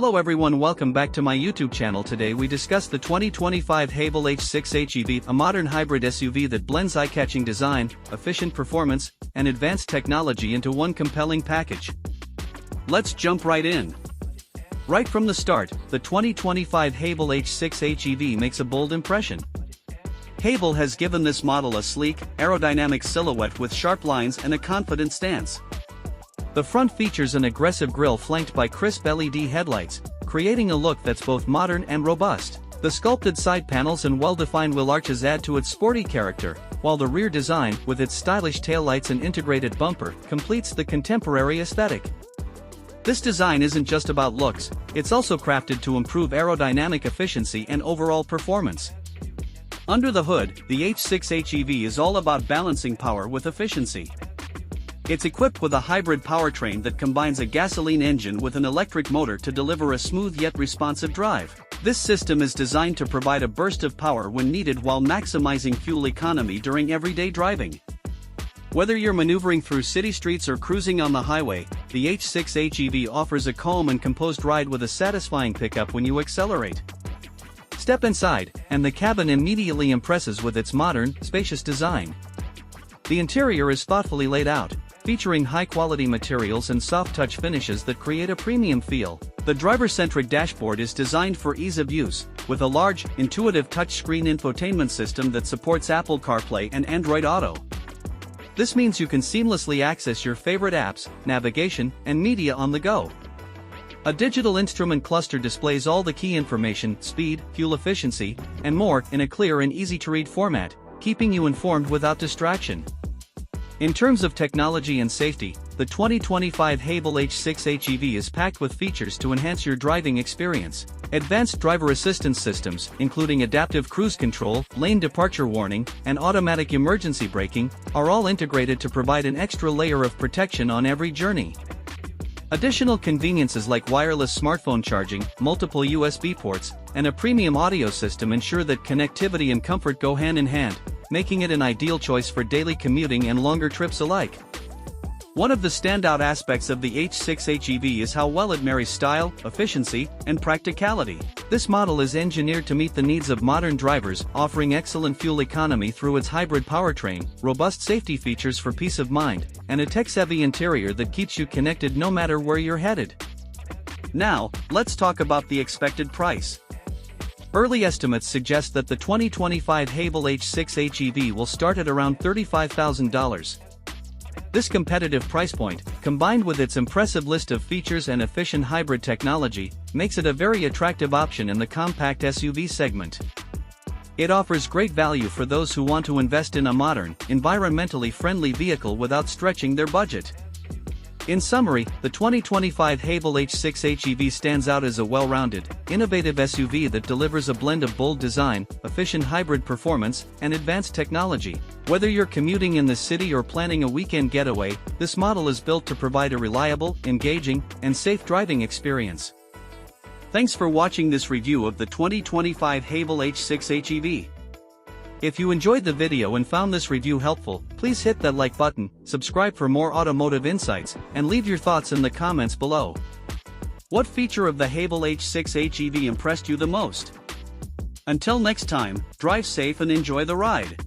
Hello everyone, welcome back to my YouTube channel. Today we discuss the 2025 Haval H6 HEV, a modern hybrid SUV that blends eye-catching design, efficient performance, and advanced technology into one compelling package. Let's jump right in. Right from the start, the 2025 Haval H6 HEV makes a bold impression. Haval has given this model a sleek, aerodynamic silhouette with sharp lines and a confident stance. The front features an aggressive grille flanked by crisp LED headlights, creating a look that's both modern and robust. The sculpted side panels and well-defined wheel arches add to its sporty character, while the rear design, with its stylish taillights and integrated bumper, completes the contemporary aesthetic. This design isn't just about looks, it's also crafted to improve aerodynamic efficiency and overall performance. Under the hood, the H6 HEV is all about balancing power with efficiency. It's equipped with a hybrid powertrain that combines a gasoline engine with an electric motor to deliver a smooth yet responsive drive. This system is designed to provide a burst of power when needed while maximizing fuel economy during everyday driving. Whether you're maneuvering through city streets or cruising on the highway, the H6 HEV offers a calm and composed ride with a satisfying pickup when you accelerate. Step inside, and the cabin immediately impresses with its modern, spacious design. The interior is thoughtfully laid out, featuring high-quality materials and soft-touch finishes that create a premium feel. The driver-centric dashboard is designed for ease of use, with a large, intuitive touchscreen infotainment system that supports Apple CarPlay and Android Auto. This means you can seamlessly access your favorite apps, navigation, and media on the go. A digital instrument cluster displays all the key information, speed, fuel efficiency, and more in a clear and easy-to-read format, keeping you informed without distraction. In terms of technology and safety, the 2025 Haval H6 HEV is packed with features to enhance your driving experience. Advanced driver assistance systems, including adaptive cruise control, lane departure warning, and automatic emergency braking, are all integrated to provide an extra layer of protection on every journey. Additional conveniences like wireless smartphone charging, multiple USB ports, and a premium audio system ensure that connectivity and comfort go hand in hand, making it an ideal choice for daily commuting and longer trips alike. One of the standout aspects of the H6 HEV is how well it marries style, efficiency, and practicality. This model is engineered to meet the needs of modern drivers, offering excellent fuel economy through its hybrid powertrain, robust safety features for peace of mind, and a tech-savvy interior that keeps you connected no matter where you're headed. Now, let's talk about the expected price. Early estimates suggest that the 2025 Haval H6 HEV will start at around $35,000. This competitive price point, combined with its impressive list of features and efficient hybrid technology, makes it a very attractive option in the compact SUV segment. It offers great value for those who want to invest in a modern, environmentally friendly vehicle without stretching their budget. In summary, the 2025 Haval H6 HEV stands out as a well-rounded, innovative SUV that delivers a blend of bold design, efficient hybrid performance, and advanced technology. Whether you're commuting in the city or planning a weekend getaway, this model is built to provide a reliable, engaging, and safe driving experience. Thanks for watching this review of the 2025 Haval H6 HEV. If you enjoyed the video and found this review helpful, please hit that like button, subscribe for more automotive insights, and leave your thoughts in the comments below. What feature of the Haval H6 HEV impressed you the most? Until next time, drive safe and enjoy the ride.